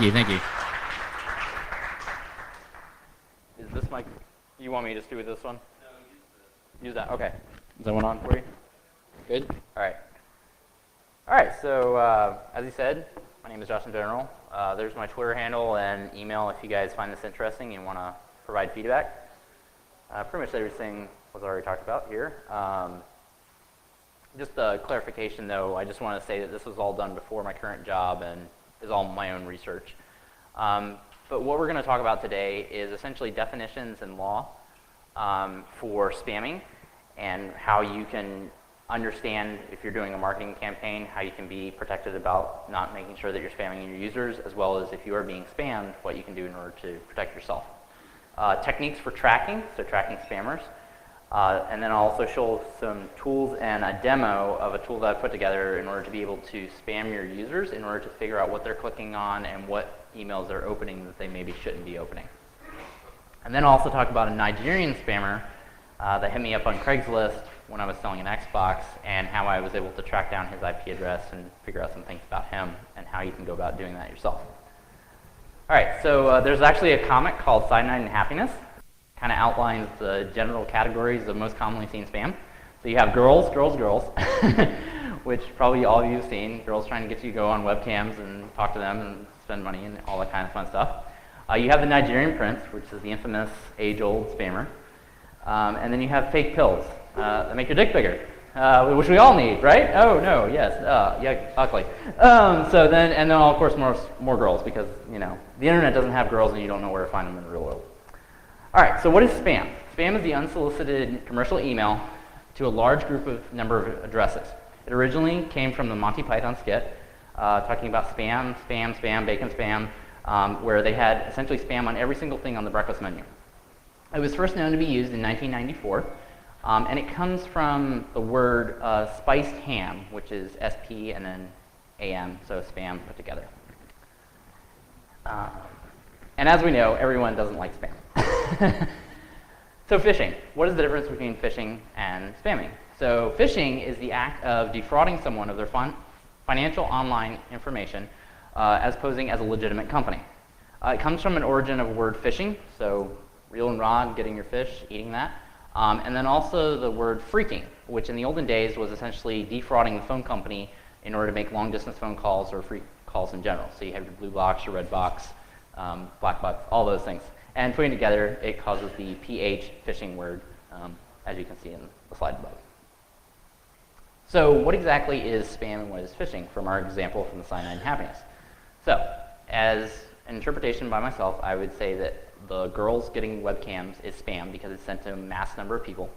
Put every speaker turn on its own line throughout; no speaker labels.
you, thank you.
Is this mic, you want me to just do this one? No, use that, okay. Is that one on for you? Good? All right. All right, so as he said, my name is JoshInGeneral. There's my Twitter handle and email if you guys find this interesting and want to provide feedback. Pretty much everything was already talked about here. Just a clarification though, I just want to say that this was all done before my current job and is all my own research. But what we're going to talk about today is essentially definitions and law for spamming and how you can understand if you're doing a marketing campaign, how you can be protected about not making sure that you're spamming your users, as well as if you are being spammed, what you can do in order to protect yourself. Techniques for tracking, so tracking spammers. And then I'll also show some tools and a demo of a tool that I've put together in order to be able to spam your users in order to figure out what they're clicking on and what emails they're opening that they maybe shouldn't be opening. And then I'll also talk about a Nigerian spammer that hit me up on Craigslist when I was selling an Xbox and how I was able to track down his IP address and figure out some things about him and how you can go about doing that yourself. All right, so there's actually a comic called Cyanide and Happiness. Kind of outlines the general categories of most commonly seen spam. So you have girls, girls, girls, which probably all of you have seen. Girls trying to get you to go on webcams and talk to them and spend money and all that kind of fun stuff. You have the Nigerian prince, which is the infamous age-old spammer. And then you have fake pills that make your dick bigger, which we all need, right? Oh, no, yes, yeah, ugly. So then, and then of course more girls because, you know, the internet doesn't have girls and you don't know where to find them in the real world. All right, so what is spam? Spam is the unsolicited commercial email to a large number of addresses. It originally came from the Monty Python skit, talking about spam, spam, spam, bacon spam, where they had essentially spam on every single thing on the breakfast menu. It was first known to be used in 1994, and it comes from the word spiced ham, which is SP and then AM, so spam put together. And as we know, everyone doesn't like spam. So phishing. What is the difference between phishing and spamming? So phishing is the act of defrauding someone of their financial online information as posing as a legitimate company. It comes from an origin of a word fishing, so reel and rod, getting your fish, eating that. And then also the word freaking, which in the olden days was essentially defrauding the phone company in order to make long-distance phone calls or free calls in general. So you have your blue box, your red box, black box, all those things. And putting together, it causes the PH phishing word, as you can see in the slide above. So what exactly is spam and what is phishing from our example from the Cyanide and Happiness? So as an interpretation by myself, I would say that the girls getting webcams is spam because it's sent to a mass number of people.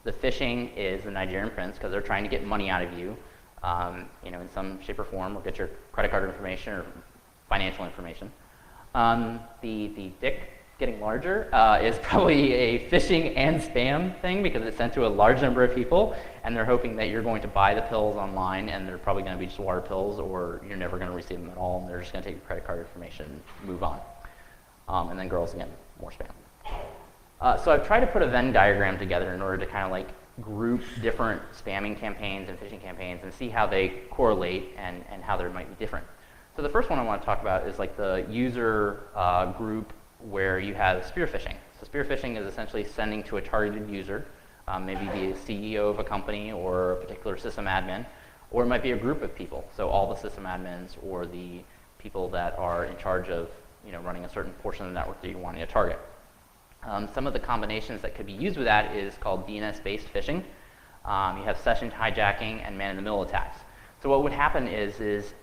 The phishing is the Nigerian prince because they're trying to get money out of you, you know, in some shape or form, or get your credit card information or financial information. The dick getting larger is probably a phishing and spam thing because it's sent to a large number of people and they're hoping that you're going to buy the pills online and they're probably going to be just water pills or you're never going to receive them at all and they're just going to take your credit card information and move on. And then girls, again, more spam. So I've tried to put a Venn diagram together in order to kind of like group different spamming campaigns and phishing campaigns and see how they correlate and how they might be different. So the first one I want to talk about is like the user group where you have spear phishing. So spear phishing is essentially sending to a targeted user, maybe be a CEO of a company or a particular system admin, or it might be a group of people. So all the system admins or the people that are in charge of running a certain portion of the network that you're wanting to target. Some of the combinations that could be used with that is called DNS-based phishing. You have session hijacking and man-in-the-middle attacks. So what would happen is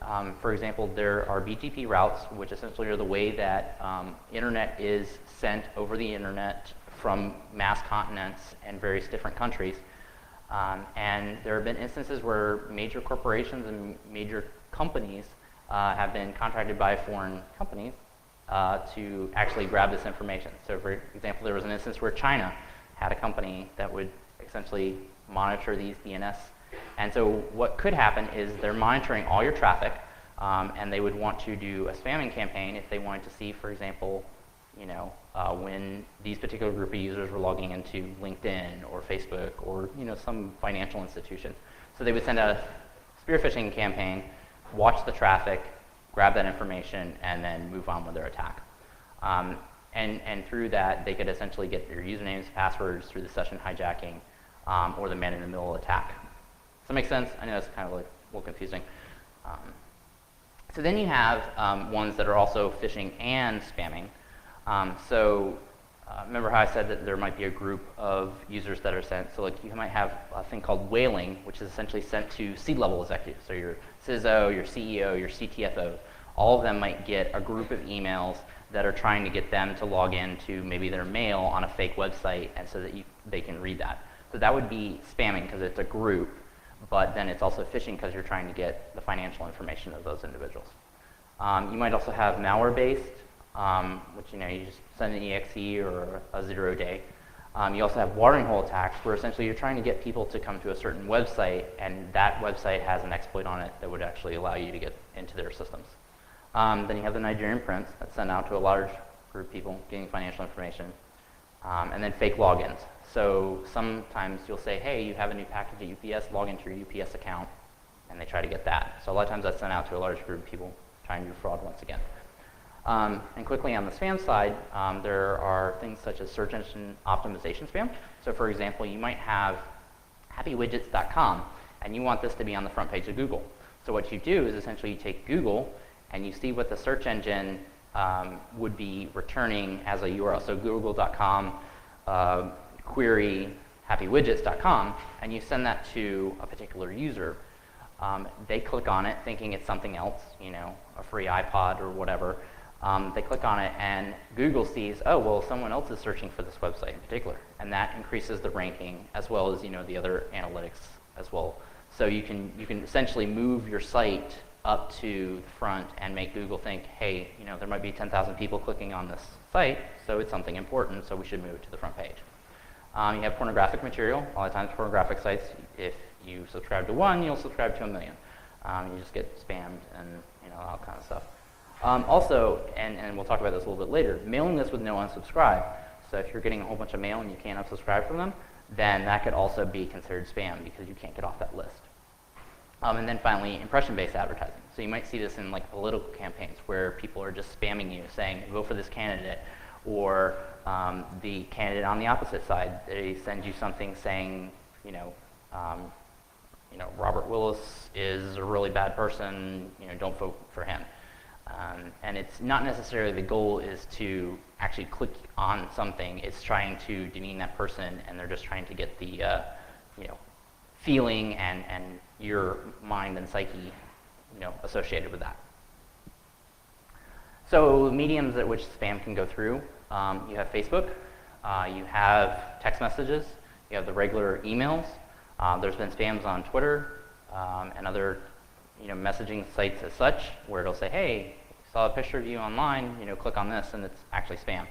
for example, there are BGP routes, which essentially are the way that internet is sent over the internet from mass continents and various different countries. And there have been instances where major corporations and major companies have been contracted by foreign companies to actually grab this information. So for example, there was an instance where China had a company that would essentially monitor these DNS. And so what could happen is they're monitoring all your traffic, and they would want to do a spamming campaign if they wanted to see, for example, when these particular group of users were logging into LinkedIn or Facebook or some financial institution. So they would send a spear phishing campaign, watch the traffic, grab that information, and then move on with their attack. And through that, they could essentially get their usernames, passwords through the session hijacking, or the man-in-the-middle attack. Does that make sense? I know that's kind of like a little confusing. So then you have ones that are also phishing and spamming. Remember how I said that there might be a group of users that are sent? So like you might have a thing called whaling, which is essentially sent to C-level executives. So your CISO, your CEO, your CTFO, all of them might get a group of emails that are trying to get them to log in to maybe their mail on a fake website, and so that they can read that. So that would be spamming because it's a group, but then it's also phishing because you're trying to get the financial information of those individuals. You might also have malware-based, which you just send an exe or a 0-day. You also have watering hole attacks, where essentially you're trying to get people to come to a certain website, and that website has an exploit on it that would actually allow you to get into their systems. Then you have the Nigerian prints that send out to a large group of people getting financial information. And then fake logins. So sometimes you'll say, hey, you have a new package at UPS, log into your UPS account, and they try to get that. So a lot of times that's sent out to a large group of people trying to do fraud once again. And quickly on the spam side, there are things such as search engine optimization spam. So for example, you might have happywidgets.com, and you want this to be on the front page of Google. So what you do is essentially you take Google, and you see what the search engine would be returning as a URL. So google.com query happywidgets.com, and you send that to a particular user. They click on it thinking it's something else, a free iPod or whatever. They click on it, and Google sees, oh, well, someone else is searching for this website in particular, and that increases the ranking as well as the other analytics as well. So you can essentially move your site up to the front and make Google think, hey, there might be 10,000 people clicking on this site, so it's something important, so we should move it to the front page. You have pornographic material. A lot of times pornographic sites, if you subscribe to one, you'll subscribe to 1 million. You just get spammed and all kind of stuff. Also, and we'll talk about this a little bit later, mailing lists with no unsubscribe. So if you're getting a whole bunch of mail and you can't unsubscribe from them, then that could also be considered spam because you can't get off that list. And then finally, impression-based advertising. So you might see this in like political campaigns where people are just spamming you saying, vote for this candidate, or the candidate on the opposite side, they send you something saying, Robert Willis is a really bad person, don't vote for him. And it's not necessarily the goal is to actually click on something, it's trying to demean that person, and they're just trying to get the, feeling and your mind and psyche, associated with that. So mediums at which spam can go through, you have Facebook, you have text messages, you have the regular emails. There's been spams on Twitter and other messaging sites as such, where it'll say, hey, saw a picture of you online, click on this, and it's actually spam.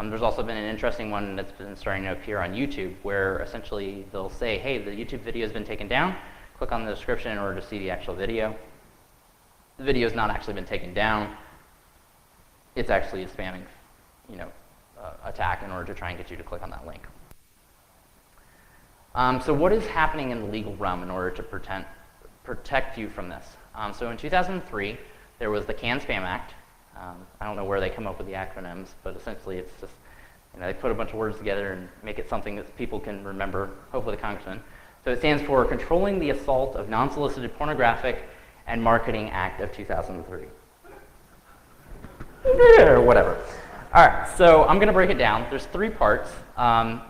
There's also been an interesting one that's been starting to appear on YouTube, where essentially they'll say, hey, the YouTube video has been taken down, click on the description in order to see the actual video. The video has not actually been taken down. It's actually a spamming attack in order to try and get you to click on that link. So what is happening in the legal realm in order to protect you from this? So in 2003, there was the CAN-SPAM Act. I don't know where they come up with the acronyms, but essentially it's just, they put a bunch of words together and make it something that people can remember, hopefully the congressman. So it stands for Controlling the Assault of Non-Solicited Pornographic and Marketing Act of 2003. Or whatever. All right, so I'm going to break it down. There's 3 parts.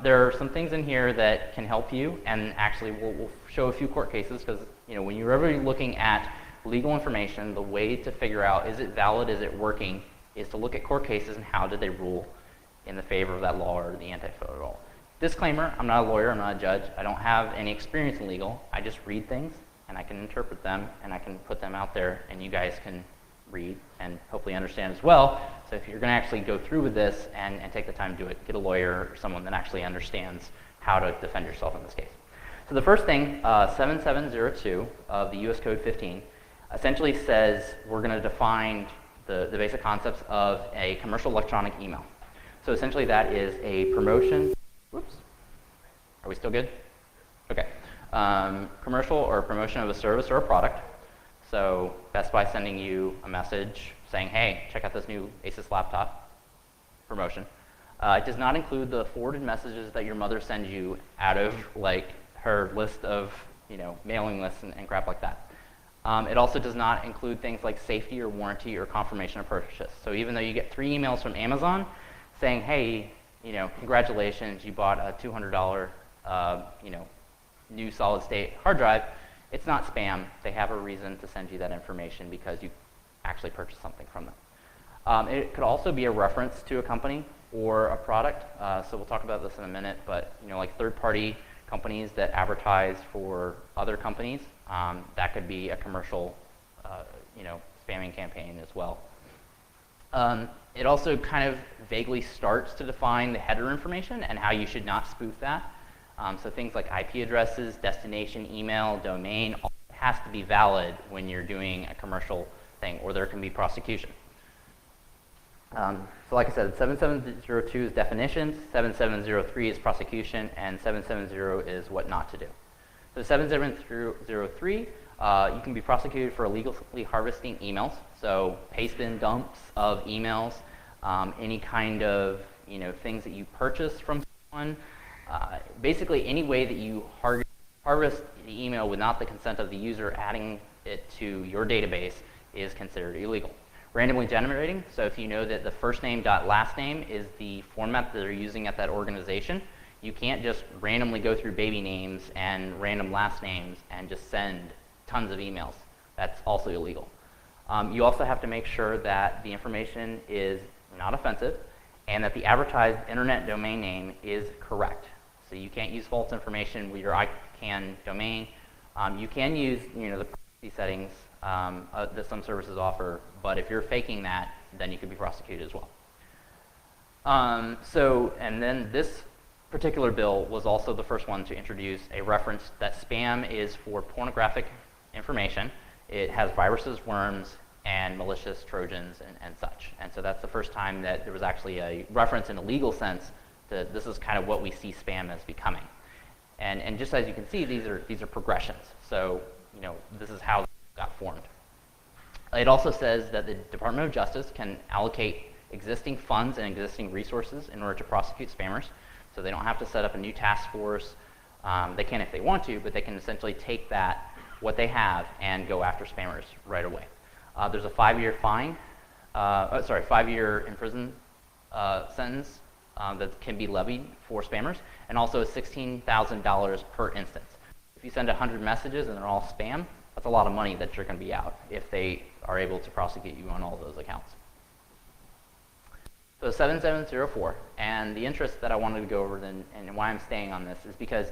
There are some things in here that can help you, and actually we'll show a few court cases, because when you're ever looking at legal information, the way to figure out is it valid, is it working, is to look at court cases and how did they rule in the favor of that law or the anti-federal law. Disclaimer, I'm not a lawyer, I'm not a judge, I don't have any experience in legal, I just read things and I can interpret them and I can put them out there and you guys can read and hopefully understand as well. So if you're going to actually go through with this and take the time to do it, get a lawyer or someone that actually understands how to defend yourself in this case. So the first thing, 7702 of the US Code 15, essentially says we're going to define the basic concepts of a commercial electronic email. So essentially that is a promotion. Whoops. Are we still good? Okay. Commercial or promotion of a service or a product. So Best Buy sending you a message saying, hey, check out this new Asus laptop promotion. It does not include the forwarded messages that your mother sends you out of like her list of mailing lists and crap like that. It also does not include things like safety or warranty or confirmation of purchase. So even though you get 3 emails from Amazon saying, hey, congratulations, you bought a $200 new solid state hard drive, it's not spam. They have a reason to send you that information because you actually purchased something from them. It could also be a reference to a company or a product. So we'll talk about this in a minute, but like third-party companies that advertise for other companies, that could be a commercial spamming campaign as well. It also kind of vaguely starts to define the header information and how you should not spoof that. So things like IP addresses, destination, email, domain, all has to be valid when you're doing a commercial thing, or there can be prosecution. So like I said, 7702 is definitions, 7703 is prosecution, and 770 is what not to do. So 7703, you can be prosecuted for illegally harvesting emails. So paste in dumps of emails, any kind of things that you purchase from someone. Basically, any way that you harvest the email without the consent of the user adding it to your database is considered illegal. Randomly generating, so if you know that the first name dot last name is the format that they're using at that organization, you can't just randomly go through baby names and random last names and just send tons of emails. That's also illegal. You also have to make sure that the information is not offensive and that the advertised internet domain name is correct. So you can't use false information with your ICANN domain. You can use the privacy settings that some services offer, but if you're faking that, then you could be prosecuted as well. And then this particular bill was also the first one to introduce a reference that spam is for pornographic information. It has viruses, worms, and malicious Trojans and such. And so that's the first time that there was actually a reference in a legal sense that this is kind of what we see spam as becoming. And just as you can see, these are progressions. So this is how it got formed. It also says that the Department of Justice can allocate existing funds and existing resources in order to prosecute spammers. So they don't have to set up a new task force. They can if they want to, but they can essentially take what they have and go after spammers right away. There's a 5-year fine, 5-year imprisonment sentence that can be levied for spammers, and also $16,000 per instance. If you send 100 messages and they're all spam, that's a lot of money that you're going to be out if they are able to prosecute you on all of those accounts. So 7704, and the interest that I wanted to go over and why I'm staying on this is because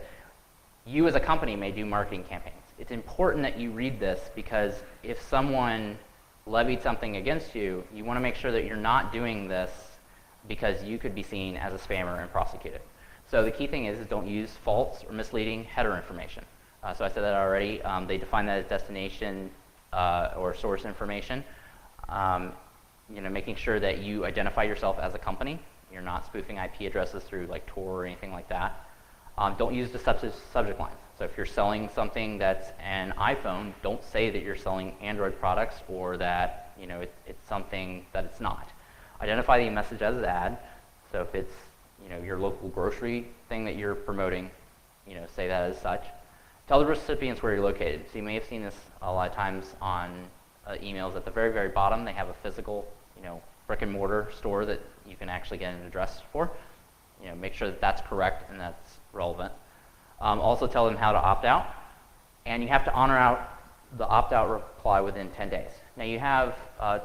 you as a company may do marketing campaigns. It's important that you read this because if someone levied something against you, you want to make sure that you're not doing this because you could be seen as a spammer and prosecuted. So the key thing is don't use false or misleading header information. So I said that already. They define that as destination or source information. Making sure that you identify yourself as a company. You're not spoofing IP addresses through like Tor or anything like that. Don't use deceptive subject lines. So if you're selling something that's an iPhone, don't say that you're selling Android products or that it's something that it's not. Identify the message as an ad. So if it's your local grocery thing that you're promoting, say that as such. Tell the recipients where you're located. So you may have seen this a lot of times on emails. At the very, very bottom, they have a physical, brick and mortar store that you can actually get an address for. Make sure that that's correct and that's relevant. Also tell them how to opt out, and you have to honor out the opt-out reply within 10 days. Now you have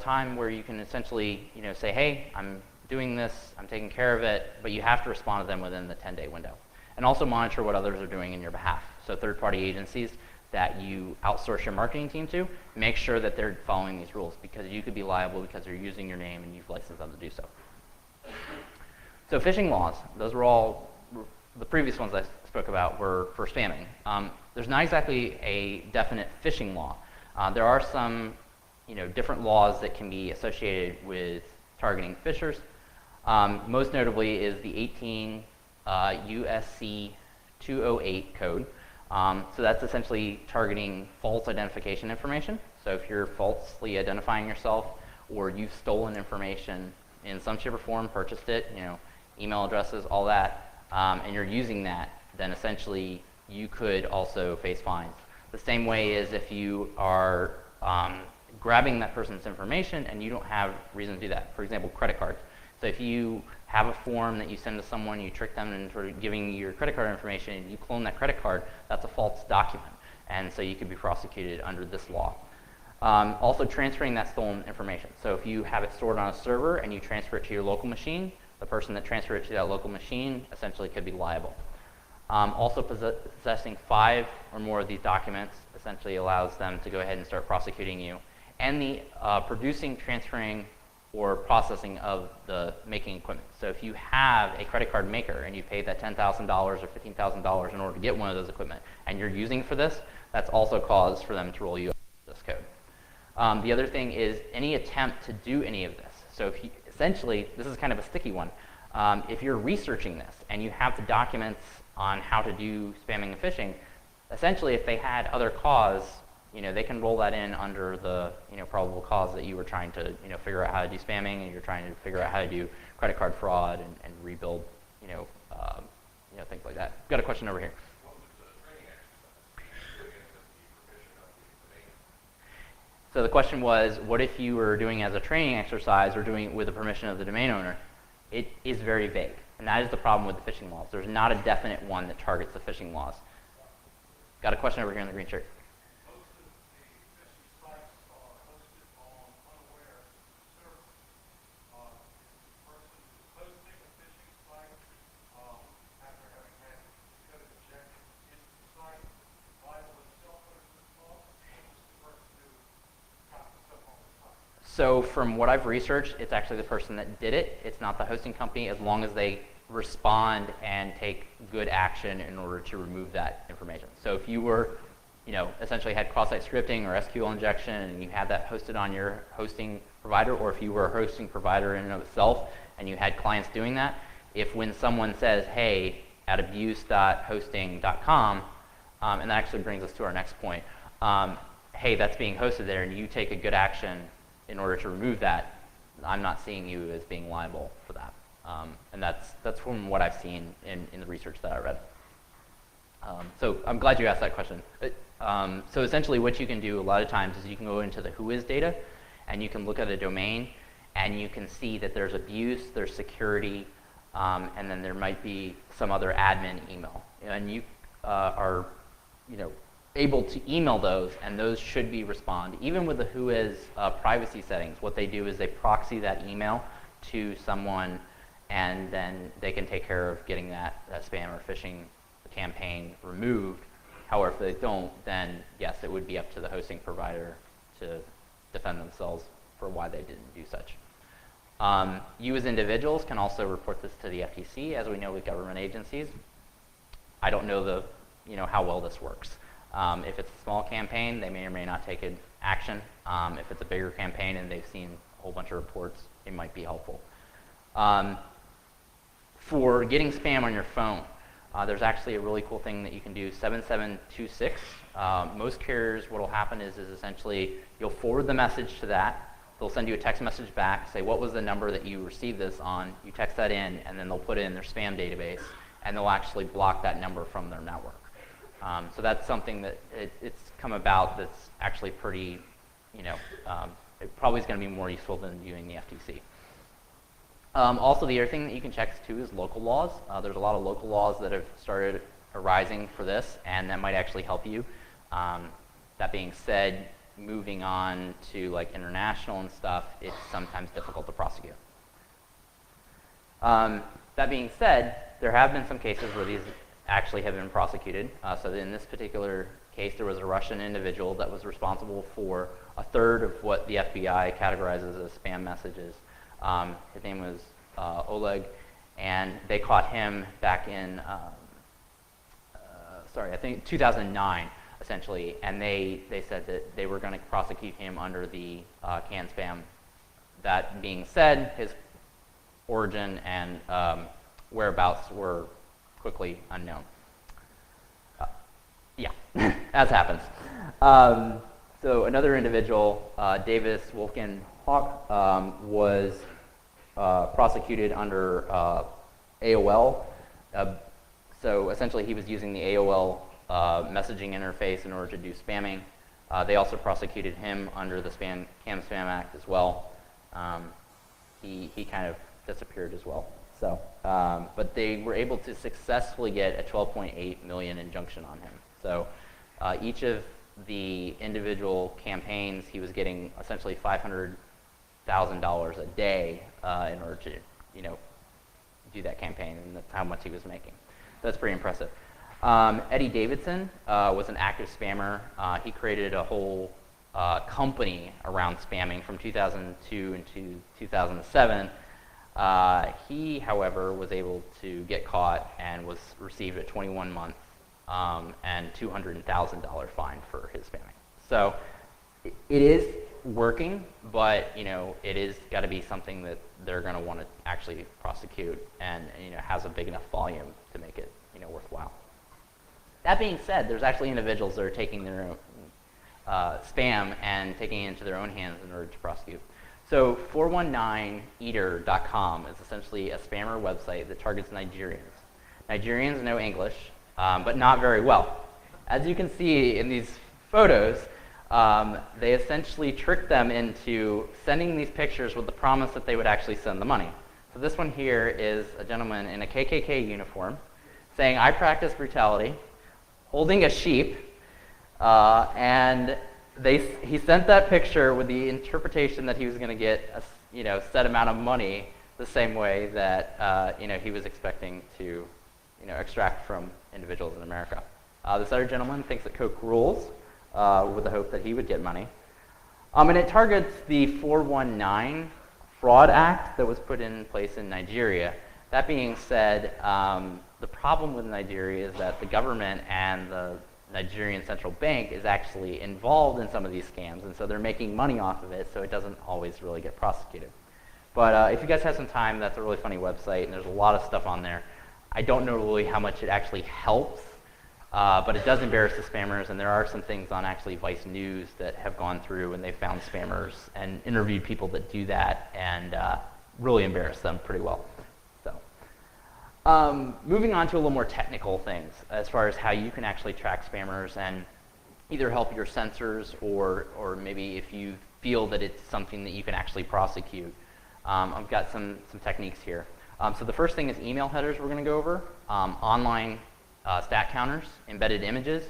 time where you can essentially, say, hey, I'm doing this, I'm taking care of it, but you have to respond to them within the 10-day window. And also monitor what others are doing in your behalf. So third-party agencies that you outsource your marketing team to, make sure that they're following these rules because you could be liable because they're using your name and you've licensed them to do so. So phishing laws, those were all, the previous ones I spoke about were for spamming. There's not exactly a definite phishing law. There are some different laws that can be associated with targeting phishers. Most notably is the 18 USC 208 code. So that's essentially targeting false identification information. So if you're falsely identifying yourself or you've stolen information in some shape or form, purchased it, email addresses, all that, and you're using that, then essentially you could also face fines. The same way as if you are grabbing that person's information and you don't have reason to do that. For example, credit cards. So if you have a form that you send to someone, you trick them into giving you your credit card information, and you clone that credit card, that's a false document. And so you could be prosecuted under this law. Also transferring that stolen information. So if you have it stored on a server and you transfer it to your local machine, the person that transferred it to that local machine essentially could be liable. Also possessing 5 or more of these documents essentially allows them to go ahead and start prosecuting you. And the producing, transferring, or processing of the making equipment. So if you have a credit card maker and you paid that $10,000 or $15,000 in order to get one of those equipment and you're using for this, that's also cause for them to roll you up this code. The other thing is any attempt to do any of this. So if you, essentially, this is kind of a sticky one. If you're researching this and you have the documents on how to do spamming and phishing, essentially if they had other cause, they can roll that in under the probable cause that you were trying to figure out how to do spamming, and you're trying to figure out how to do credit card fraud and rebuild things like that. Got a question over here. So the question was, what if you were doing it as a training exercise or doing it with the permission of the domain owner? It is very vague, and that is the problem with the phishing laws. There's not a definite one that targets the phishing laws. Got a question over here in the green shirt. So from what I've researched, it's actually the person that did it. It's not the hosting company, as long as they respond and take good action in order to remove that information. So if you were, essentially had cross-site scripting or SQL injection and you had that hosted on your hosting provider, or if you were a hosting provider in and of itself and you had clients doing that, if when someone says, hey, at abuse.hosting.com, and that actually brings us to our next point, hey, that's being hosted there, and you take a good action in order to remove that, I'm not seeing you as being liable for that. And that's from what I've seen in the research that I read. So I'm glad you asked that question. So essentially what you can do a lot of times is you can go into the whois data and you can look at a domain and you can see that there's abuse, there's security, and then there might be some other admin email. And you are able to email those, and those should be respond. Even with the whois privacy settings, what they do is they proxy that email to someone, and then they can take care of getting that spam or phishing campaign removed. However, if they don't, then yes, it would be up to the hosting provider to defend themselves for why they didn't do such. You as individuals can also report this to the FTC, as we know with government agencies. I don't know how well this works. If it's a small campaign, they may or may not take action. If it's a bigger campaign and they've seen a whole bunch of reports, it might be helpful. For getting spam on your phone, there's actually a really cool thing that you can do, 7726. Most carriers, what will happen is essentially you'll forward the message to that. They'll send you a text message back, say what was the number that you received this on. You text that in, and then they'll put it in their spam database, and they'll actually block that number from their network. So that's something that it's come about that's actually pretty, it probably is going to be more useful than viewing the FTC. Also, the other thing that you can check too is local laws. There's a lot of local laws that have started arising for this, and that might actually help you. That being said, moving on to like international and stuff, it's sometimes difficult to prosecute. That being said, there have been some cases where these actually have been prosecuted. So in this particular case, there was a Russian individual that was responsible for a third of what the FBI categorizes as spam messages. His name was Oleg, and they caught him back in, I think 2009, essentially, and they said that they were going to prosecute him under the CAN spam. That being said, his origin and whereabouts were quickly unknown. Yeah, as happens. So another individual, Davis Wolfgang Hawk, was prosecuted under AOL. So essentially he was using the AOL messaging interface in order to do spamming. They also prosecuted him under the CAM Spam Act as well. He kind of disappeared as well. So, but they were able to successfully get a $12.8 million injunction on him. So each of the individual campaigns, he was getting essentially $500,000 a day in order to, do that campaign, and that's how much he was making. So that's pretty impressive. Eddie Davidson was an active spammer. He created a whole company around spamming from 2002 into 2007. He, however, was able to get caught and received a 21-month and $200,000 fine for his spamming. So it is working, but it is got to be something that they're going to want to actually prosecute, and has a big enough volume to make it worthwhile. That being said, there's actually individuals that are taking their own spam and taking it into their own hands in order to prosecute. So 419eater.com is essentially a spammer website that targets Nigerians. Nigerians know English, but not very well. As you can see in these photos, they essentially tricked them into sending these pictures with the promise that they would actually send the money. So this one here is a gentleman in a KKK uniform saying, "I practice brutality," holding a sheep, and he sent that picture with the interpretation that he was going to get a set amount of money, the same way that he was expecting to extract from individuals in America. This other gentleman thinks that Coke rules, with the hope that he would get money, and it targets the 419 Fraud Act that was put in place in Nigeria. That being said, the problem with Nigeria is that the government and the Nigerian central bank is actually involved in some of these scams, and so they're making money off of it, so it doesn't always really get prosecuted. But if you guys have some time, that's a really funny website, and there's a lot of stuff on there. I don't know really how much it actually helps, but it does embarrass the spammers, and there are some things on actually Vice News that have gone through and they've found spammers and interviewed people that do that, and really embarrass them pretty well. Moving on to a little more technical things as far as how you can actually track spammers and either help your sensors or maybe if you feel that it's something that you can actually prosecute. I've got some techniques here. So the first thing is email headers we're going to go over, online stat counters, embedded images,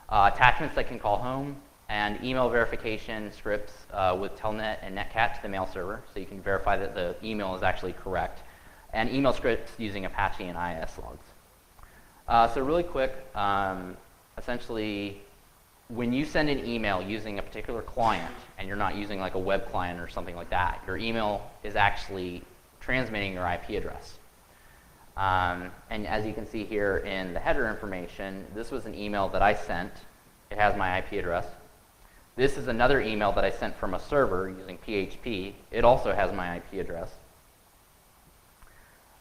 attachments that can call home, and email verification scripts with Telnet and Netcat to the mail server, so you can verify that the email is actually correct, and email scripts using Apache and IIS logs. So really quick, essentially, when you send an email using a particular client, and you're not using like a web client or something like that, your email is actually transmitting your IP address. And as you can see here in the header information, this was an email that I sent. It has my IP address. This is another email that I sent from a server using PHP. It also has my IP address.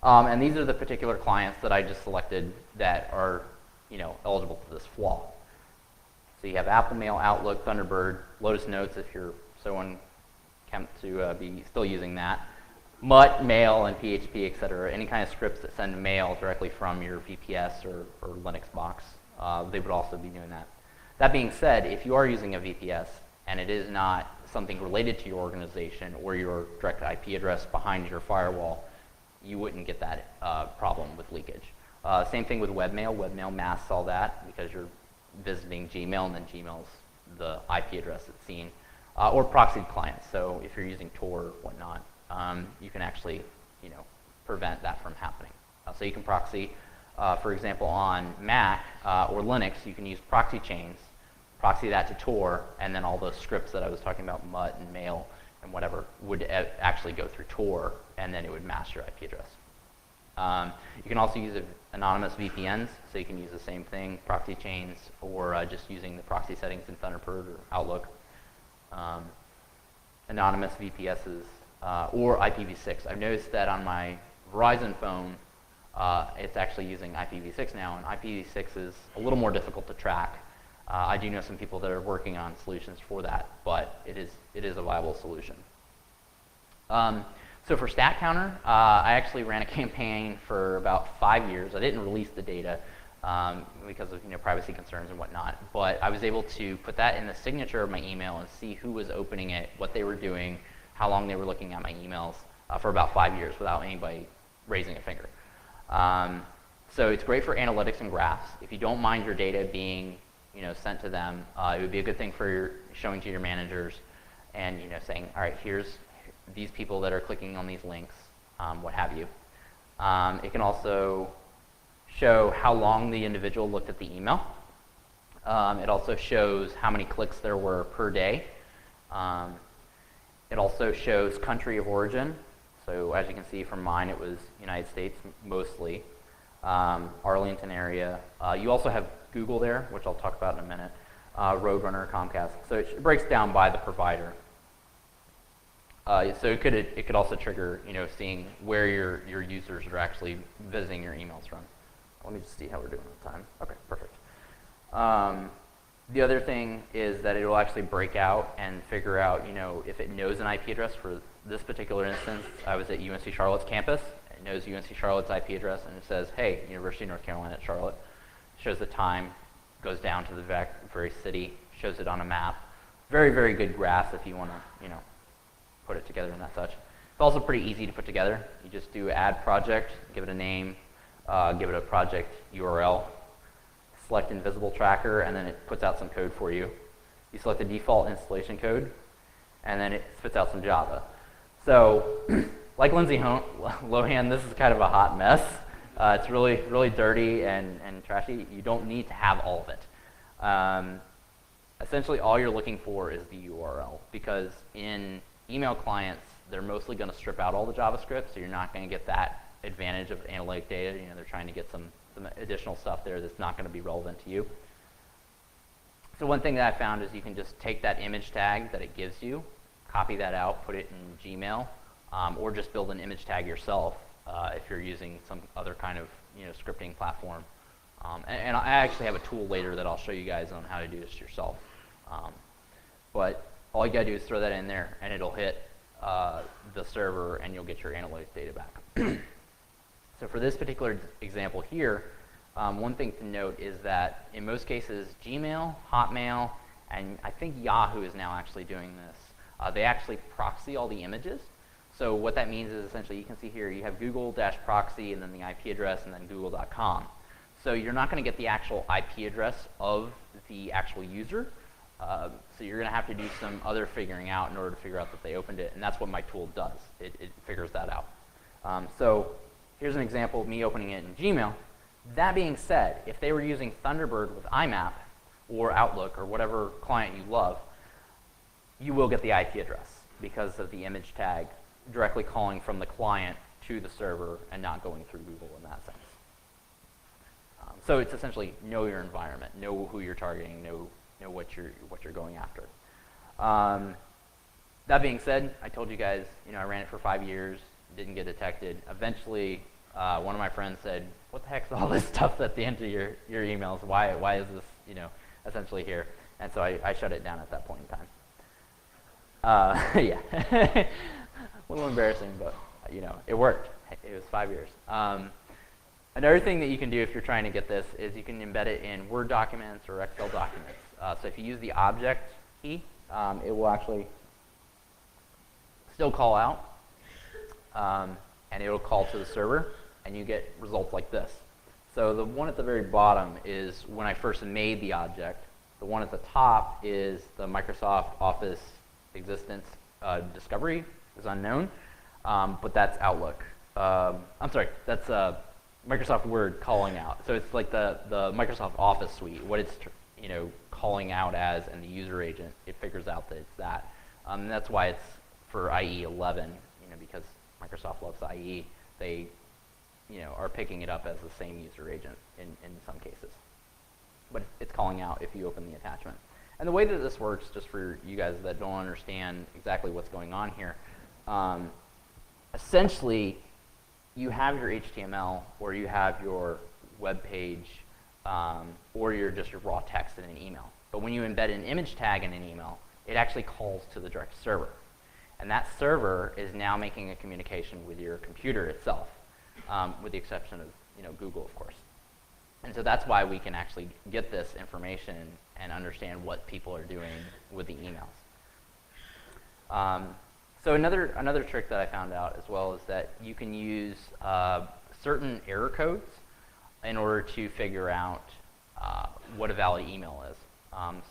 And these are the particular clients that I just selected that are, eligible for this flaw. So you have Apple Mail, Outlook, Thunderbird, Lotus Notes if you're so unkempt to be still using that, Mutt, Mail, and PHP, etc. Any kind of scripts that send mail directly from your VPS or Linux box, they would also be doing that. That being said, if you are using a VPS and it is not something related to your organization or your direct IP address behind your firewall, you wouldn't get that problem with leakage. Same thing with webmail. Webmail masks all that because you're visiting Gmail, and then Gmail's the IP address that's seen. Or proxied clients. So if you're using Tor or whatnot, you can actually, prevent that from happening. So you can proxy, for example, on Mac or Linux, you can use proxy chains, proxy that to Tor, and then all those scripts that I was talking about, Mutt and Mail and whatever, would actually go through Tor, and then it would mask your IP address. You can also use anonymous VPNs, so you can use the same thing, proxy chains, or just using the proxy settings in Thunderbird or Outlook. Anonymous VPSs or IPv6. I've noticed that on my Verizon phone, it's actually using IPv6 now, and IPv6 is a little more difficult to track. I do know some people that are working on solutions for that, but it is a viable solution. So for Stat Counter, I actually ran a campaign for about 5 years. I didn't release the data because of privacy concerns and whatnot, but I was able to put that in the signature of my email and see who was opening it, what they were doing, how long they were looking at my emails for about 5 years without anybody raising a finger. So it's great for analytics and graphs. If you don't mind your data being sent to them, it would be a good thing for showing to your managers and saying, all right, here's these people that are clicking on these links, what have you. It can also show how long the individual looked at the email. It also shows how many clicks there were per day. It also shows country of origin. So as you can see from mine, it was United States mostly, Arlington area. You also have Google there, which I'll talk about in a minute, Roadrunner, Comcast. So it breaks down by the provider. So it could also trigger seeing where your users are actually visiting your emails from. Let me just see how we're doing on time. Okay, perfect. The other thing is that it will actually break out and figure out if it knows an IP address. For this particular instance, I was at UNC Charlotte's campus. It knows UNC Charlotte's IP address and it says, hey, University of North Carolina at Charlotte. Shows the time, goes down to the very city, shows it on a map. Very, very good graphs if you want to put it together and that such. It's also pretty easy to put together. You just do add project, give it a name, give it a project URL, select invisible tracker, and then it puts out some code for you. You select the default installation code, and then it spits out some Java. So, like Lindsay Lohan, this is kind of a hot mess. It's really, really dirty and trashy. You don't need to have all of it. Essentially, all you're looking for is the URL, because in email clients, they're mostly going to strip out all the JavaScript, so you're not going to get that advantage of analytic data. They're trying to get some additional stuff there that's not going to be relevant to you. So one thing that I found is you can just take that image tag that it gives you, copy that out, put it in Gmail, or just build an image tag yourself if you're using some other kind of scripting platform. And I actually have a tool later that I'll show you guys on how to do this yourself. But all you gotta do is throw that in there and it'll hit the server and you'll get your analytics data back. So for this particular example here, one thing to note is that in most cases, Gmail, Hotmail, and I think Yahoo is now actually doing this. They actually proxy all the images. So what that means is essentially, you can see here, you have Google-proxy and then the IP address and then google.com. So you're not going to get the actual IP address of the actual user. So you're going to have to do some other figuring out in order to figure out that they opened it, and that's what my tool does. It figures that out. So here's an example of me opening it in Gmail. That being said, if they were using Thunderbird with IMAP or Outlook or whatever client you love, you will get the IP address because of the image tag directly calling from the client to the server and not going through Google in that sense. So it's essentially know your environment, know who you're targeting, know what you're going after. That being said, I told you guys, I ran it for 5 years, didn't get detected. Eventually, one of my friends said, "What the heck's all this stuff at the end of your emails? Why is this essentially here?" And so I shut it down at that point in time. Yeah, a little embarrassing, but it worked. It was 5 years. Another thing that you can do if you're trying to get this is you can embed it in Word documents or Excel documents. So if you use the object key, it will actually still call out, and it will call to the server, and you get results like this. So the one at the very bottom is when I first made the object. The one at the top is the Microsoft Office existence discovery is unknown, but that's Outlook. I'm sorry, that's Microsoft Word calling out. So it's like the Microsoft Office suite, what it's calling out as, and the user agent, it figures out that it's that. And that's why it's for IE 11, because Microsoft loves IE, they are picking it up as the same user agent in some cases. But it's calling out if you open the attachment. And the way that this works, just for you guys that don't understand exactly what's going on here, essentially, you have your HTML or you have your web page or you're just your raw text in an email. But when you embed an image tag in an email, it actually calls to the direct server. And that server is now making a communication with your computer itself, with the exception of Google, of course. And so that's why we can actually get this information and understand what people are doing with the emails. So another trick that I found out as well is that you can use certain error codes in order to figure out what a valid email is.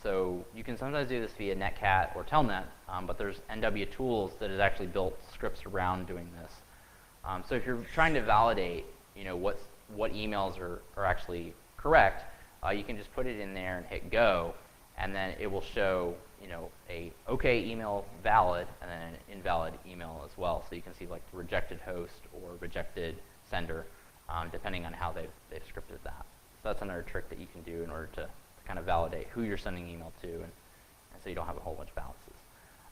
So you can sometimes do this via Netcat or Telnet, but there's NW Tools that has actually built scripts around doing this. So if you're trying to validate, what emails are actually correct, you can just put it in there and hit go, and then it will show, a OK email valid and then an invalid email as well. So you can see like rejected host or rejected sender, depending on how they've scripted that. So that's another trick that you can do in order to kind of validate who you're sending email to, and so you don't have a whole bunch of balances.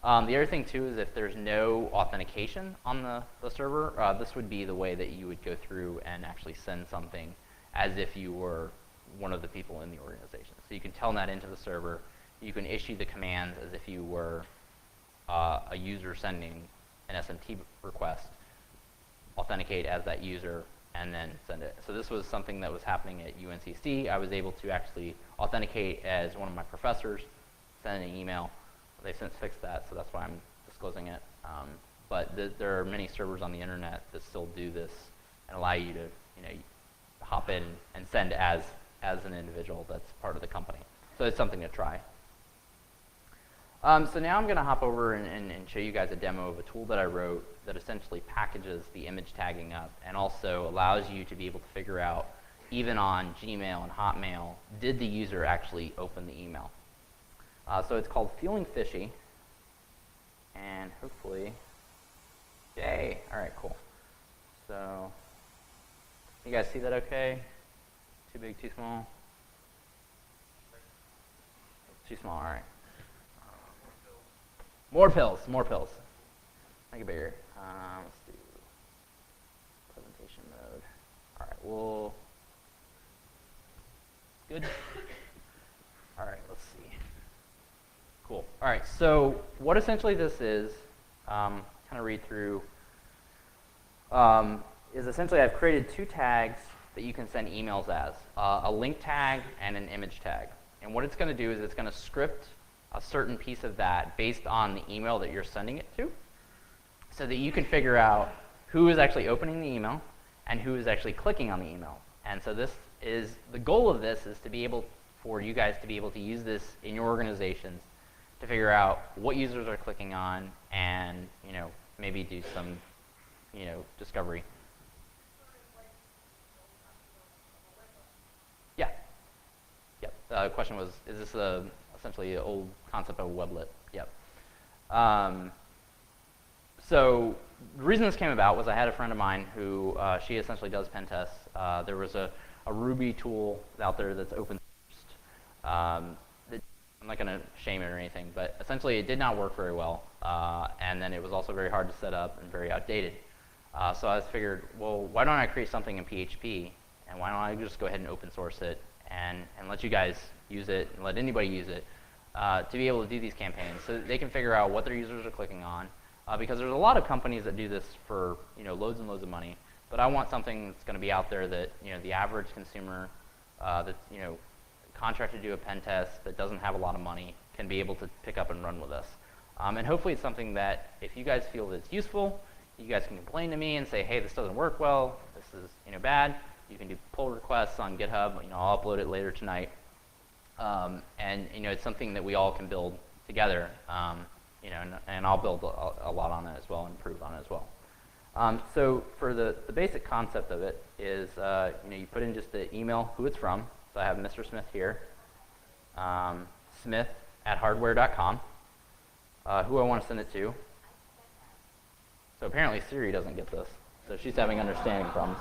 The other thing too is if there's no authentication on the server, this would be the way that you would go through and actually send something as if you were one of the people in the organization. So you can telnet into the server. You can issue the commands as if you were a user sending an SMT request, authenticate as that user, and then send it. So this was something that was happening at UNCC. I was able to actually authenticate as one of my professors, send an email. They've since fixed that, so that's why I'm disclosing it. But there are many servers on the internet that still do this and allow you to, hop in and send as an individual that's part of the company. So it's something to try. So now I'm going to hop over and show you guys a demo of a tool that I wrote that essentially packages the image tagging up and also allows you to be able to figure out, even on Gmail and Hotmail, did the user actually open the email? So it's called Feeling Fishy, and hopefully, yay, all right, cool. So, you guys see that okay? Too big, too small? Too small, all right. More pills, more pills. Make it bigger. Let's do presentation mode. All right, well, good. All right, let's see. Cool. All right, so what essentially this is, kind of read through, is essentially I've created two tags that you can send emails as, a link tag and an image tag. And what it's going to do is it's going to script a certain piece of that based on the email that you're sending it to, so that you can figure out who is actually opening the email and who is actually clicking on the email. And so this is, the goal of this is to be able, for you guys to be able to use this in your organizations to figure out what users are clicking on and, maybe do some, discovery. Yeah. Yep. The question was, is this essentially an old concept of a weblet? Yep. So the reason this came about was I had a friend of mine who, she essentially does pen tests. There was a Ruby tool out there that's open sourced. I'm not going to shame it or anything, but essentially it did not work very well. And then it was also very hard to set up and very outdated. So I figured, well, why don't I create something in PHP, and why don't I just go ahead and open source it and let you guys use it and let anybody use it to be able to do these campaigns so that they can figure out what their users are clicking on. Because there's a lot of companies that do this for loads and loads of money, but I want something that's going to be out there that the average consumer that's contracted to do a pen test that doesn't have a lot of money can be able to pick up and run with us. And hopefully it's something that if you guys feel that it's useful, you guys can complain to me and say, hey, this doesn't work well, this is bad. You can do pull requests on GitHub. I'll upload it later tonight. And it's something that we all can build together. And I'll build a lot on it as well, and improve on it as well. So for the basic concept of it is, you put in just the email, who it's from. So I have Mr. Smith here, smith@hardware.com, who I want to send it to. So apparently Siri doesn't get this, so she's having understanding problems.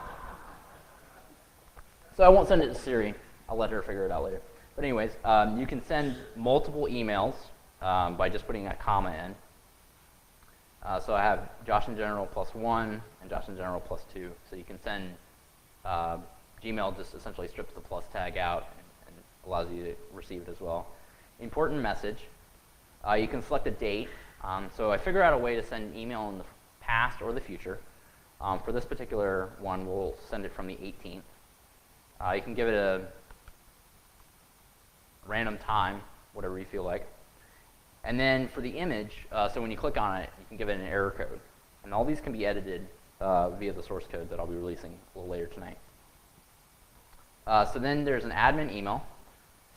So I won't send it to Siri. I'll let her figure it out later. But anyways, you can send multiple emails by just putting a comma in. So I have JoshInGeneral +1 and JoshInGeneral +2. So you can send, Gmail just essentially strips the plus tag out allows you to receive it as well. Important message. You can select a date. So I figured out a way to send an email in the past or the future. For this particular one, we'll send it from the 18th. You can give it a random time, whatever you feel like. And then for the image, so when you click on it, you can give it an error code. And all these can be edited via the source code that I'll be releasing a little later tonight. So then there's an admin email.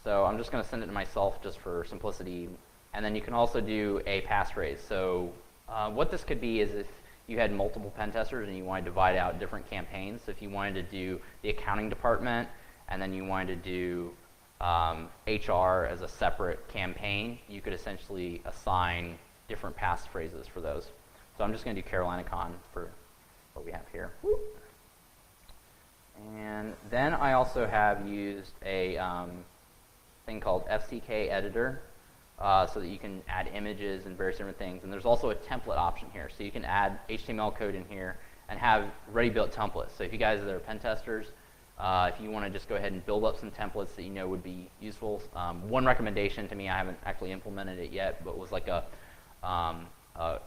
So I'm just going to send it to myself just for simplicity. And then you can also do a passphrase. So what this could be is if you had multiple pen testers and you wanted to divide out different campaigns. So if you wanted to do the accounting department and then you wanted to do HR as a separate campaign, you could essentially assign different passphrases for those. So I'm just going to do CarolinaCon for what we have here. And then I also have used a thing called FCK editor so that you can add images and various different things. And there's also a template option here. So you can add HTML code in here and have ready-built templates. So if you guys are pen testers, if you want to just go ahead and build up some templates that you know would be useful. One recommendation to me, I haven't actually implemented it yet, but was like a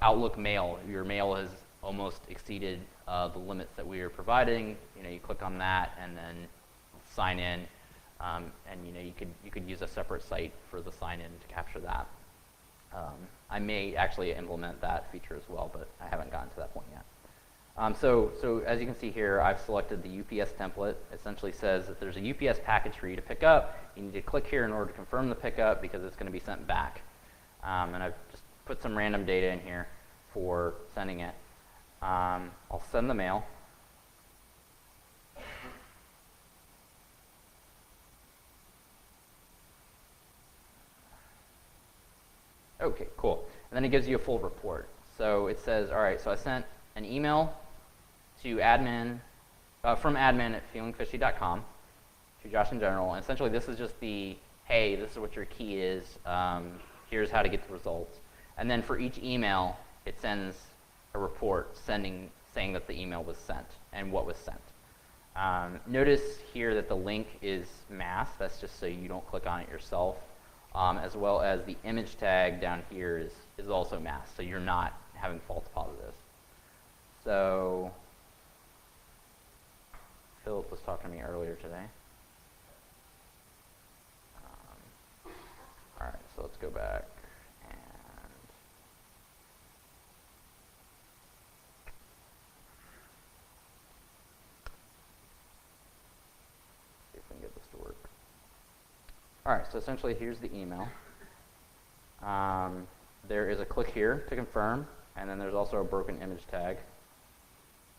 Outlook mail. Your mail has almost exceeded the limits that we are providing. You know, you click on that and then sign in, and you know you could use a separate site for the sign in to capture that. I may actually implement that feature as well, but I haven't gotten to that point yet. So as you can see here, I've selected the UPS template. It essentially says that there's a UPS package for you to pick up. You need to click here in order to confirm the pickup because it's going to be sent back. And I've just put some random data in here for sending it. I'll send the mail. Okay, cool. And then it gives you a full report. So it says, all right, so I sent an email to admin, from admin at feelingfishy.com to JoshInGeneral. And essentially this is just the, hey, this is what your key is. Here's how to get the results. And then for each email, it sends a report saying that the email was sent and what was sent. Notice here that the link is masked. That's just so you don't click on it yourself. As well as the image tag down here is also masked, so you're not having false positives. So Philip was talking to me earlier today. All right, so let's go back and see if we can get this to work. All right, so essentially here's the email. There is a click here to confirm, and then there's also a broken image tag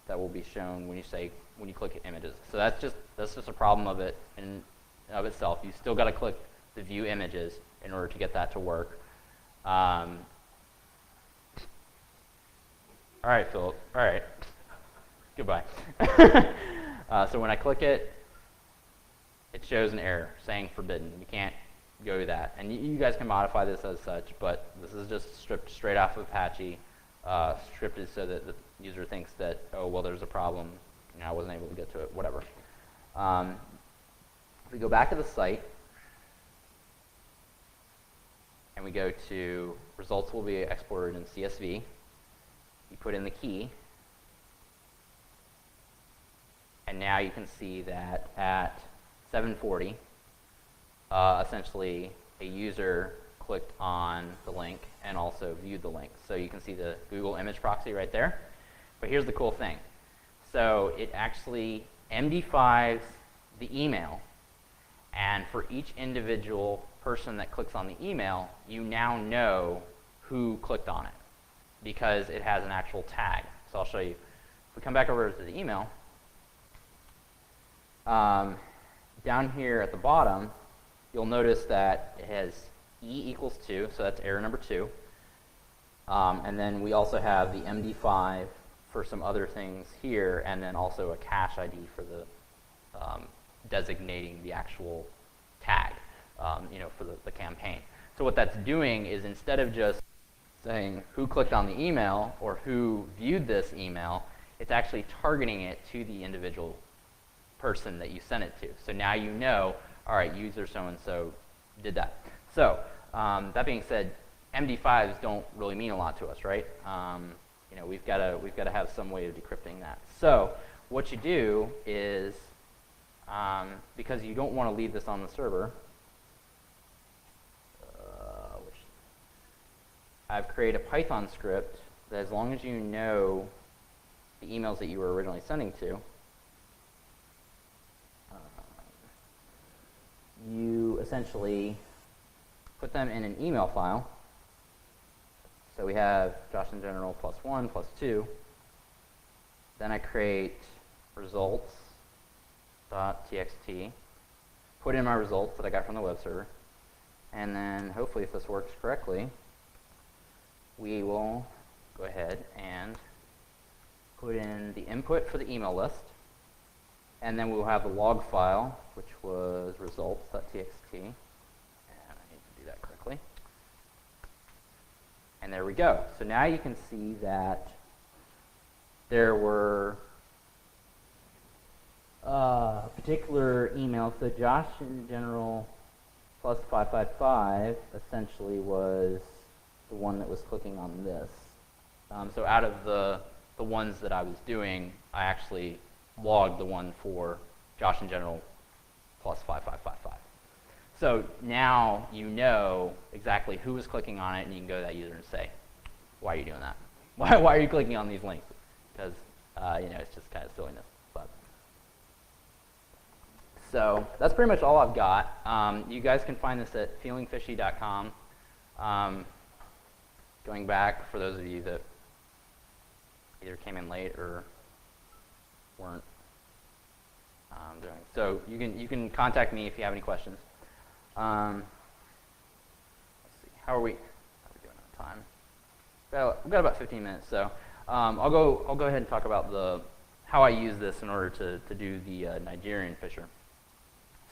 that will be shown when you click images. So that's just a problem of it in of itself. You still got to click the view images in order to get that to work. All right, Philip. All right. Goodbye. So when I click it, it shows an error saying forbidden. You can't go to that. And you guys can modify this as such, but this is just stripped straight off of Apache, scripted so that the user thinks that, oh, well, there's a problem. You know, I wasn't able to get to it, whatever. If we go back to the site, and we go to results will be exported in CSV, you put in the key, and now you can see that at 7:40, essentially a user clicked on the link and also viewed the link. So you can see the Google image proxy right there. But here's the cool thing. So it actually MD5s the email, and for each individual person that clicks on the email, you now know who clicked on it because it has an actual tag. So I'll show you. If we come back over to the email, down here at the bottom, you'll notice that it has E = 2, so that's error number 2. And then we also have the MD5 for some other things here, and then also a cache ID for the designating the actual tag, you know, for the campaign. So what that's doing is instead of just saying who clicked on the email or who viewed this email, it's actually targeting it to the individual person that you sent it to. So now you know, all right, user so-and-so did that. So that being said, MD5s don't really mean a lot to us, right? You know, we've got to have some way of decrypting that. So what you do is, because you don't want to leave this on the server, I've created a Python script that, as long as you know the emails that you were originally sending to, you essentially put them in an email file. So we have JoshInGeneral +1 +2. Then I create results.txt, put in my results that I got from the web server, and then hopefully, if this works correctly, we will go ahead and put in the input for the email list, and then we'll have the log file, which was results.txt, and I need to do that correctly. And there we go. So now you can see that there were particular emails. So JoshInGeneral +555 essentially was the one that was clicking on this. So out of the ones that I was doing, I actually logged the one for JoshInGeneral +5555. So now you know exactly who was clicking on it, and you can go to that user and say, why are you doing that? Why are you clicking on these links? Because you know, it's just kind of silliness. But so that's pretty much all I've got. You guys can find this at feelingfishy.com. Going back, for those of you that either came in late or weren't doing. So you can contact me if you have any questions. Let's see, how are we doing on time? We've got about 15 minutes, so I'll go ahead and talk about how I use this in order to do the Nigerian Fisher.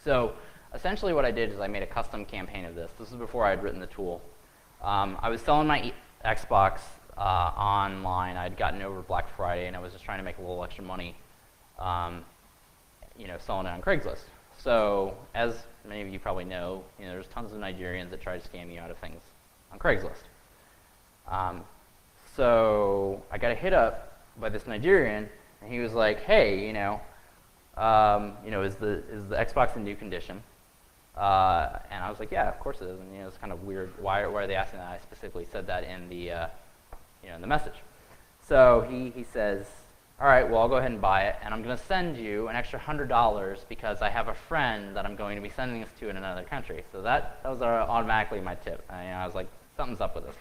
So essentially, what I did is I made a custom campaign of this. This is before I had written the tool. I was selling my Xbox online. I'd gotten over Black Friday, and I was just trying to make a little extra money, you know, selling it on Craigslist. So, as many of you probably know, there's tons of Nigerians that try to scam you out of things on Craigslist. So I got hit up by this Nigerian, and he was like, "Hey, is the Xbox in new condition?" And I was like, "Yeah, of course it is." And it's kind of weird. Why are they asking that? I specifically said that in the in the message. So he says, "All right, well, I'll go ahead and buy it, and I'm going to send you an extra $100 because I have a friend that I'm going to be sending this to in another country." So that was automatically my tip. I was like, something's up with this.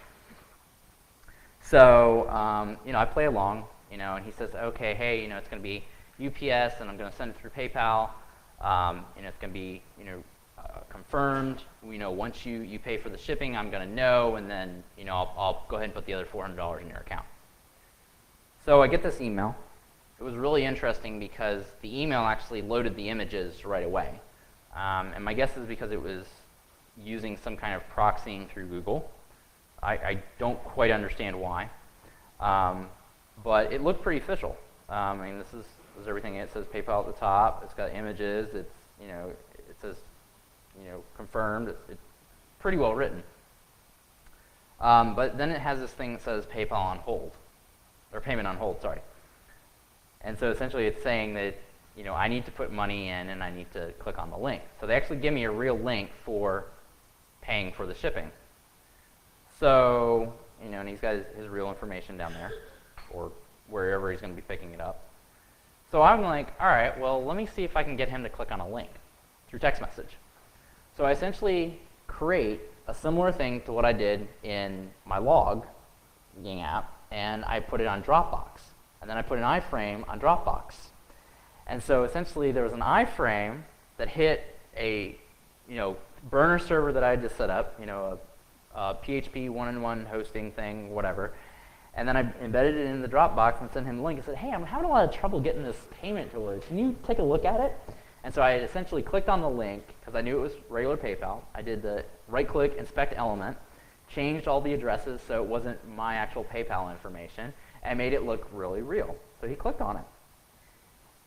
So I play along, and he says, "Okay, hey, it's going to be UPS, and I'm going to send it through PayPal. It's going to be confirmed. Once you pay for the shipping, I'm going to know, and then I'll go ahead and put the other $400 in your account." So I get this email. It was really interesting because the email actually loaded the images right away. And my guess is because it was using some kind of proxying through Google. I don't quite understand why. But it looked pretty official. This is everything. It says PayPal at the top. It's got images. It's, it says, confirmed. It's pretty well written. But then it has this thing that says PayPal on hold. Or payment on hold, sorry. And so essentially it's saying that, I need to put money in and I need to click on the link. So they actually give me a real link for paying for the shipping. So, and he's got his real information down there, or wherever he's going to be picking it up. So I'm like, all right, well, let me see if I can get him to click on a link through text message. So I essentially create a similar thing to what I did in my logging app, and I put it on Dropbox. And then I put an iframe on Dropbox. And so essentially there was an iframe that hit a burner server that I had just set up, a PHP one-on-one hosting thing, whatever. And then I embedded it in the Dropbox and sent him the link and said, "Hey, I'm having a lot of trouble getting this payment to work. Can you take a look at it?" And so I essentially clicked on the link because I knew it was regular PayPal. I did the right-click, inspect element, changed all the addresses so it wasn't my actual PayPal information, and made it look really real. So he clicked on it.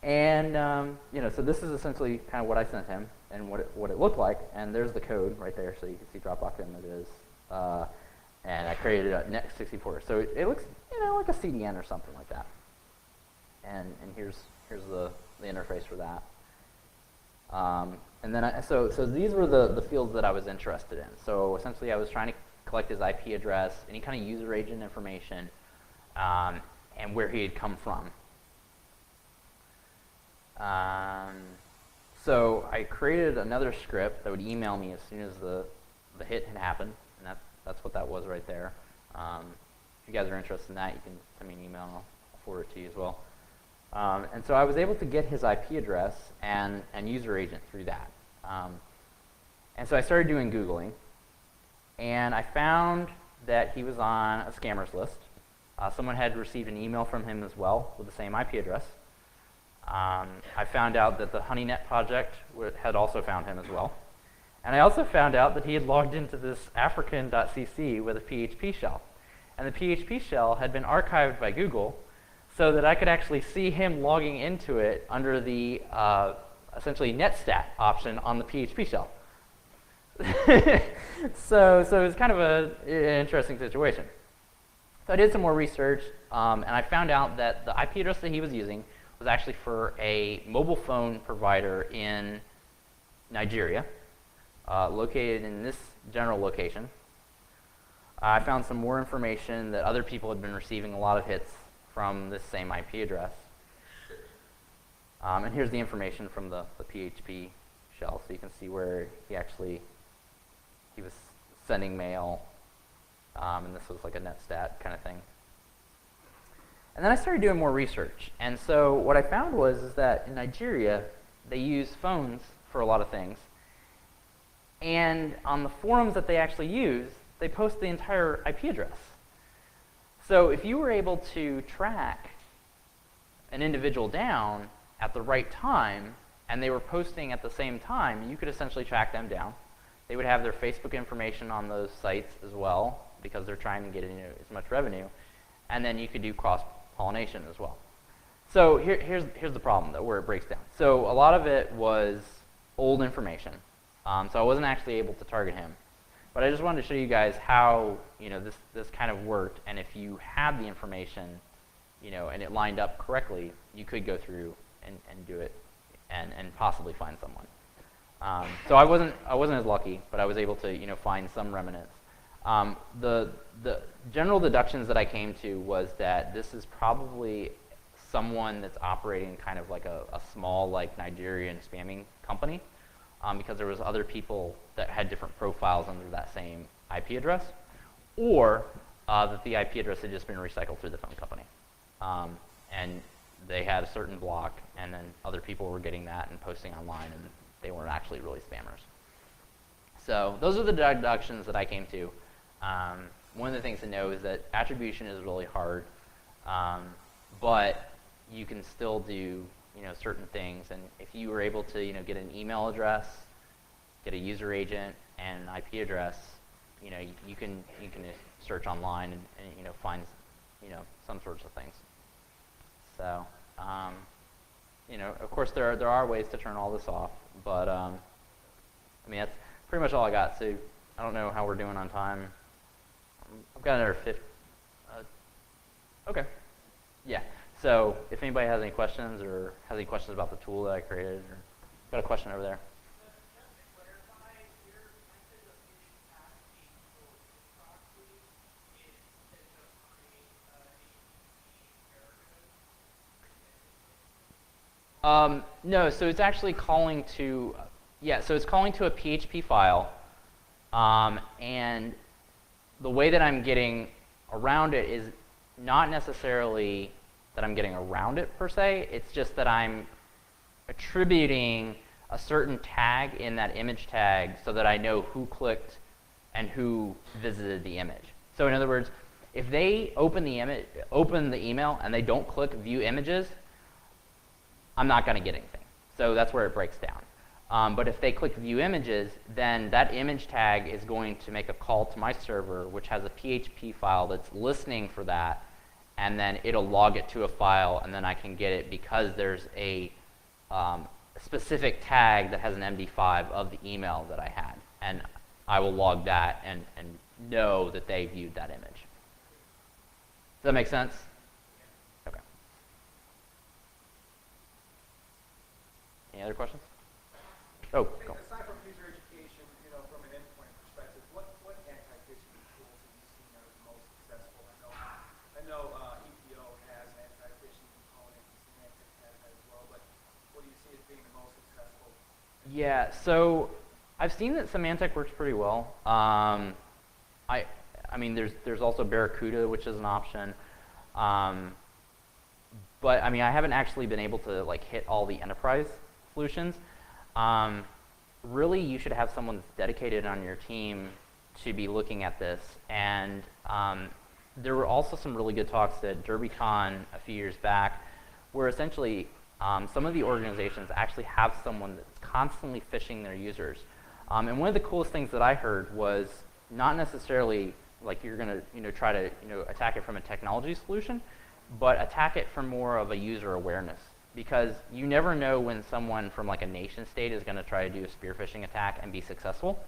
And so this is essentially kind of what I sent him and what it looked like. And there's the code right there, so you can see Dropbox images. And I created a Net64, so it looks like a CDN or something like that. And here's the interface for that. And then so these were the fields that I was interested in. So essentially, I was trying to collect his IP address, any kind of user agent information, and where he had come from. So I created another script that would email me as soon as the hit had happened, and that's what that was right there. If you guys are interested in that, you can send me an email and I'll forward it to you as well. And so I was able to get his IP address and user agent through that. And so I started doing Googling, and I found that he was on a scammers list. Someone had received an email from him as well with the same IP address. I found out that the HoneyNet project had also found him as well. And I also found out that he had logged into this African.cc with a PHP shell. And the PHP shell had been archived by Google so that I could actually see him logging into it under the essentially netstat option on the PHP shell. So it was kind of an interesting situation. So I did some more research, and I found out that the IP address that he was using was actually for a mobile phone provider in Nigeria, located in this general location. I found some more information that other people had been receiving a lot of hits from this same IP address. And here's the information from the PHP shell, so you can see where he was sending mail, and this was like a netstat kind of thing. And then I started doing more research, and so what I found is that in Nigeria, they use phones for a lot of things, and on the forums that they actually use, they post the entire IP address. So if you were able to track an individual down at the right time, and they were posting at the same time, you could essentially track them down. They would have their Facebook information on those sites as well, because they're trying to get as much revenue, and then you could do cross-pollination as well. So here's the problem, though, where it breaks down. So a lot of it was old information, so I wasn't actually able to target him. But I just wanted to show you guys how this kind of worked, and if you had the information, and it lined up correctly, you could go through and do it, and possibly find someone. So I wasn't as lucky, but I was able to find some remnants. The general deductions that I came to was that this is probably someone that's operating kind of like a small Nigerian spamming company, because there was other people that had different profiles under that same IP address, or that the IP address had just been recycled through the phone company. And they had a certain block, and then other people were getting that and posting online, and they weren't actually really spammers. So those are the deductions that I came to. One of the things to know is that attribution is really hard, but you can still do certain things. And if you were able to get an email address, get a user agent, and an IP address, you can search online and find some sorts of things. So of course there are ways to turn all this off, but I mean that's pretty much all I got. So I don't know how we're doing on time. I've got another 50. Okay. Yeah. So if anybody has any questions or has any questions about the tool that I created, or got a question over there. No, so it's actually calling to, so it's calling to a PHP file, and the way that I'm getting around it is not necessarily that I'm getting around it per se, it's just that I'm attributing a certain tag in that image tag so that I know who clicked and who visited the image. So in other words, if they open the email and they don't click view images, I'm not going to get anything. So that's where it breaks down. But if they click view images, then that image tag is going to make a call to my server, which has a PHP file that's listening for that and then it'll log it to a file, and then I can get it because there's a specific tag that has an MD5 of the email that I had, and I will log that and know that they viewed that image. Does that make sense? Okay. Any other questions? Oh, go.
Aside from user education, from an endpoint perspective, what anti-phishing tools have you seen that are the most successful? I know EPO has an anti-phishing component, Symantec has that as well, but what do you see as being the most successful?
Yeah, so I've seen that Symantec works pretty well. I mean, there's also Barracuda, which is an option. But I mean, I haven't actually been able to like hit all the enterprise solutions. Really, you should have someone that's dedicated on your team to be looking at this. And there were also some really good talks at DerbyCon a few years back, where essentially some of the organizations actually have someone that's constantly phishing their users. And one of the coolest things that I heard was not necessarily like you're going to try to attack it from a technology solution, but attack it from more of a user awareness, because you never know when someone from like a nation state is going to try to do a spear phishing attack and be successful.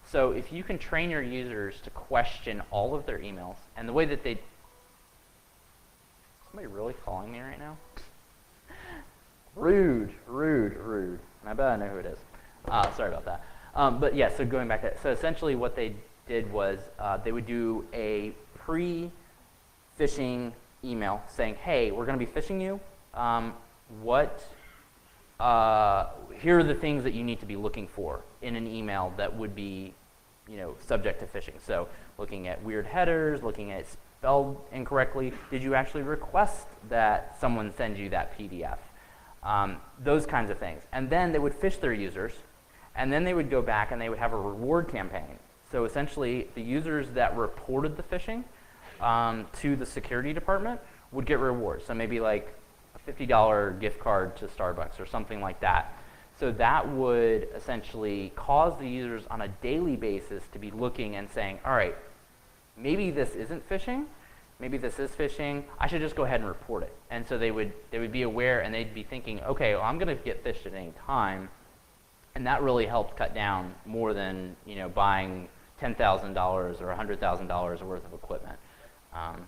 So if you can train your users to question all of their emails, and the way that they... Somebody really calling me right now? Rude. And I bet I know who it is. Sorry about that. But yeah, so going back to that. So essentially what they did was they would do a pre-phishing email saying, hey, we're going to be phishing you. Here are the things that you need to be looking for in an email that would be subject to phishing. So looking at weird headers, looking at spelled incorrectly. Did you actually request that someone send you that PDF? Those kinds of things. And then they would phish their users, and then they would go back and they would have a reward campaign. So essentially, the users that reported the phishing to the security department would get rewards. So maybe like a $50 gift card to Starbucks or something like that. So that would essentially cause the users on a daily basis to be looking and saying, all right, maybe this isn't phishing, maybe this is phishing, I should just go ahead and report it. And so they would be aware, and they'd be thinking, okay, well, I'm going to get phished at any time. And that really helped cut down more than buying $10,000 or $100,000 worth of equipment.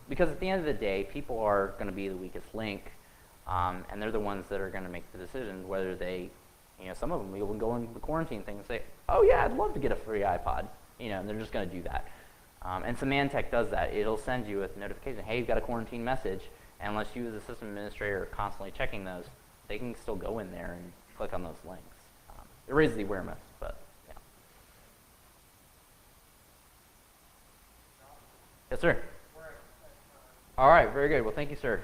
Because at the end of the day, people are going to be the weakest link, and they're the ones that are going to make the decision whether they, some of them will go into the quarantine thing and say, oh yeah, I'd love to get a free iPod, and they're just going to do that. And Symantec does that. It'll send you a notification, hey, you've got a quarantine message, and unless you as a system administrator are constantly checking those, they can still go in there and click on those links. It raises the awareness, but yeah. Yes, sir. All right, very good. Well, thank you, sir.